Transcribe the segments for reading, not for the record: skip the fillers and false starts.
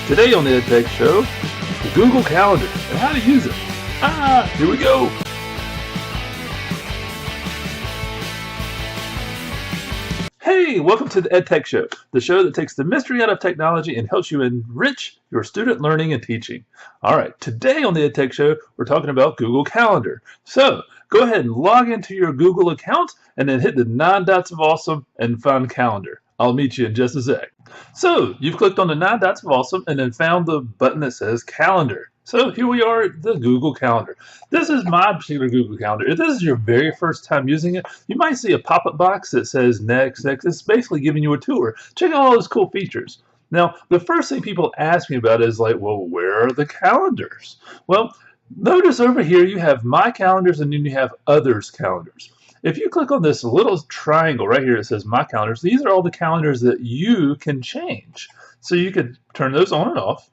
Today on the EdTech show, the Google Calendar and how to use it. Here we go. Hey, welcome to the EdTech show, the show that takes the mystery out of technology and helps you enrich your student learning and teaching. All right, today on the EdTech show, we're talking about Google Calendar. So go ahead and log into your Google account and then hit the 9 dots of awesome and find Calendar. I'll meet you in just a sec. So you've clicked on the 9 dots of awesome and then found the button that says Calendar. So here we are at the Google Calendar. This is my particular Google Calendar. If this is your very first time using it, you might see a pop-up box that says next. It's basically giving you a tour. Check out all those cool features. Now, the first thing people ask me about is like, well, where are the calendars? Well, notice over here you have My Calendars and then you have Others Calendars. If you click on this little triangle right here that says My Calendars, these are all the calendars that you can change. So you could turn those on and off.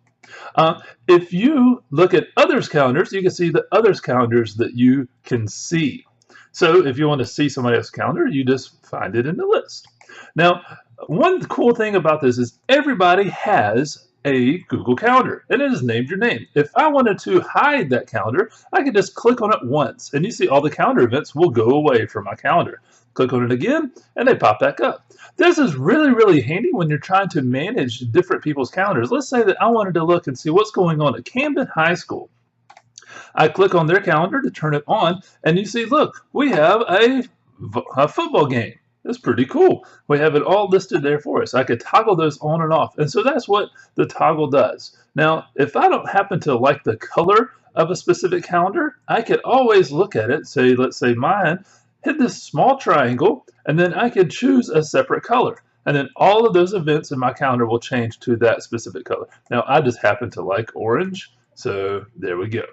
If you look at Others Calendars, you can see the Others Calendars that you can see. So if you want to see somebody else's calendar, you just find it in the list. Now, one cool thing about this is everybody has a Google Calendar, and it is named your name. If I wanted to hide that calendar, I could just click on it once, and you see all the calendar events will go away from my calendar. Click on it again, and they pop back up. This is really handy when you're trying to manage different people's calendars. Let's say that I wanted to look and see what's going on at Camden High School. I click on their calendar to turn it on, and you see, look, we have a football game. That's pretty cool. We have it all listed there for us. I could toggle those on and off, and so that's what the toggle does. Now, if I don't happen to like the color of a specific calendar, I could always look at it, say, let's say mine, hit this small triangle, and then I could choose a separate color. And then all of those events in my calendar will change to that specific color. Now, I just happen to like orange, so there we go.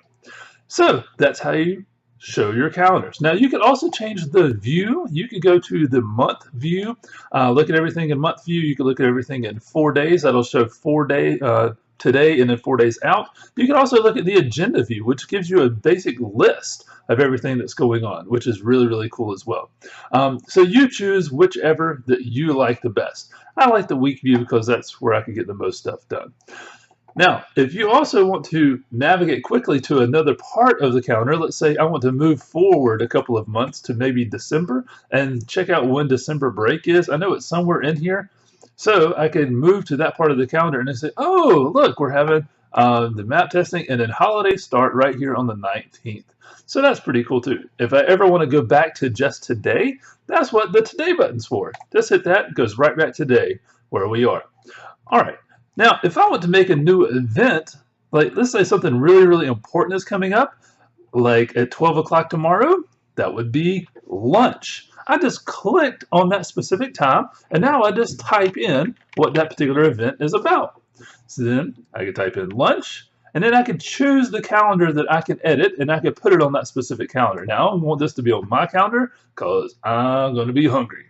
So that's how you show your calendars. Now, you could also change the view. You could go to the month view, look at everything in month view. You can look at everything in 4 days. That'll show 4 days today and then 4 days out. You can also look at the agenda view, which gives you a basic list of everything that's going on, which is really cool as well. So you choose whichever that you like the best. I like the week view because that's where I can get the most stuff done. Now, if you also want to navigate quickly to another part of the calendar, let's say I want to move forward a couple of months to maybe December and check out when December break is. I know it's somewhere in here. So I can move to that part of the calendar and then say, oh, look, we're having the map testing and then holidays start right here on the 19th. So that's pretty cool too. If I ever want to go back to just today, that's what the today button's for. Just hit that, it goes right back to today where we are. All right. Now, if I want to make a new event, like let's say something really important is coming up, like at 12 o'clock tomorrow, that would be lunch. I just clicked on that specific time, and now I just type in what that particular event is about. So then I can type in lunch, and then I can choose the calendar that I can edit, and I can put it on that specific calendar. Now, I want this to be on my calendar because I'm going to be hungry.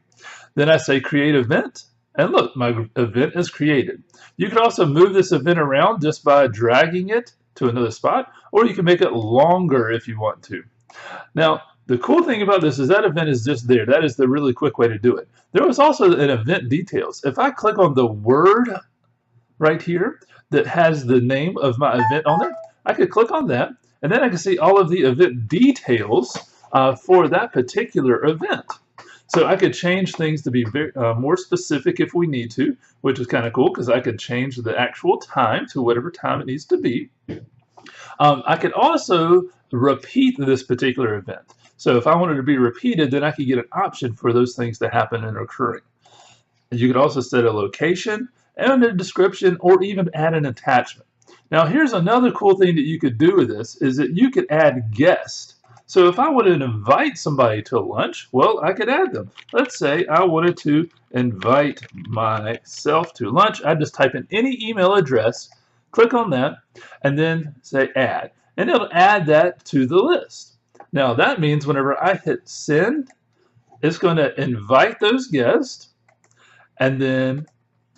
Then I say create event, and look, my event is created. You can also move this event around just by dragging it to another spot, or you can make it longer if you want to. Now, the cool thing about this is that event is just there. That is the really quick way to do it. There was also an event details. If I click on the word right here that has the name of my event on there, I could click on that, and then I can see all of the event details for that particular event. So I could change things to be very, more specific if we need to, which is kind of cool because I could change the actual time to whatever time it needs to be. I could also repeat this particular event. So if I wanted to be repeated, then I could get an option for those things to happen and occurring. And you could also set a location and a description or even add an attachment. Now here's another cool thing that you could do with this is that you could add guests. So if I wanted to invite somebody to lunch, well, I could add them. Let's say I wanted to invite myself to lunch. I just type in any email address, click on that, and then say add. And it'll add that to the list. Now that means whenever I hit send, it's going to invite those guests and then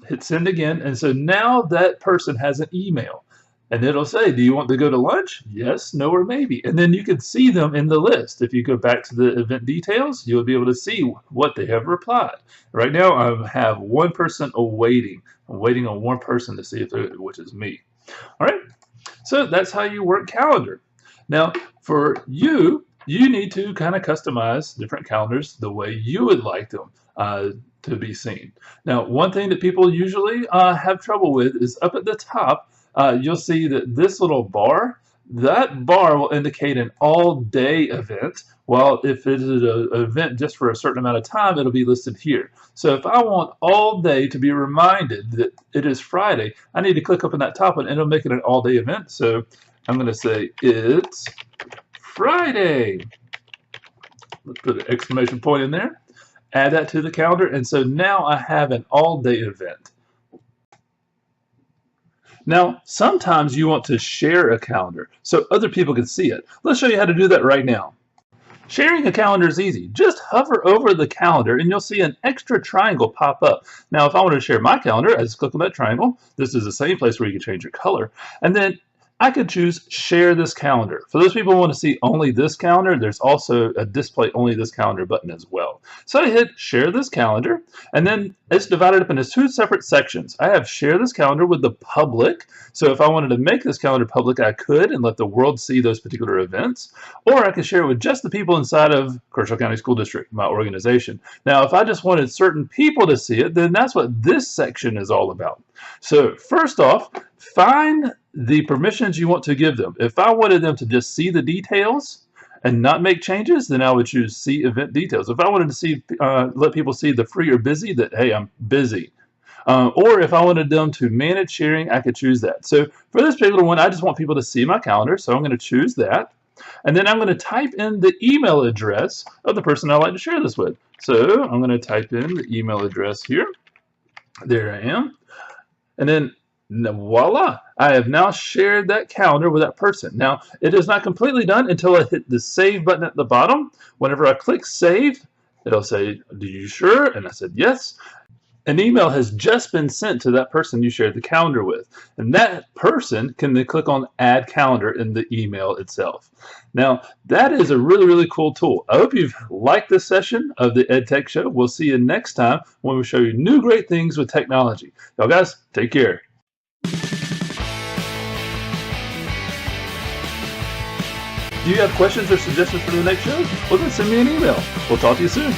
hit send again. And so now that person has an email. And it'll say, do you want to go to lunch? Yes, no, or maybe. And then you can see them in the list. If you go back to the event details, you'll be able to see what they have replied. Right now, I have one person awaiting. I'm waiting on one person to see if which is me. All right, so that's how you work calendar. Now, for you, you need to kind of customize different calendars the way you would like them to be seen. Now, one thing that people usually have trouble with is up at the top, you'll see that this little bar, that bar will indicate an all-day event, while if it is an event just for a certain amount of time, it'll be listed here. So if I want all day to be reminded that it is Friday, I need to click up in that top one, and it'll make it an all-day event. So I'm going to say, it's Friday. Let's put an exclamation point in there. Add that to the calendar, and so now I have an all-day event. Now, sometimes you want to share a calendar so other people can see it. Let's show you how to do that right now. Sharing a calendar is easy. Just hover over the calendar and you'll see an extra triangle pop up. Now, if I want to share my calendar, I just click on that triangle. This is the same place where you can change your color. And then I could choose share this calendar. For those people who want to see only this calendar, there's also a display only this calendar button as well. So I hit share this calendar, and then it's divided up into two separate sections. I have share this calendar with the public. So if I wanted to make this calendar public, I could and let the world see those particular events. Or I could share it with just the people inside of Kershaw County School District, my organization. Now, if I just wanted certain people to see it, then that's what this section is all about. So first off, find the permissions you want to give them. If I wanted them to just see the details and not make changes, then I would choose see event details. If I wanted to see let people see the free or busy, that hey, I'm busy. Or if I wanted them to manage sharing, I could choose that. So for this particular one, I just want people to see my calendar, so I'm going to choose that. And then I'm going to type in the email address of the person I'd like to share this with. So I'm going to type in the email address here. There I am. And then voila, I have now shared that calendar with that person. Now, it is not completely done until I hit the save button at the bottom. Whenever I click save, it'll say, "Are you sure?" And I said yes. An email has just been sent to that person you shared the calendar with. And that person can then click on add calendar in the email itself. Now, that is a really, really cool tool. I hope you've liked this session of the EdTech Show. We'll see you next time when we show you new great things with technology. Y'all guys, take care. Do you have questions or suggestions for the next show? Well, then send me an email. We'll talk to you soon.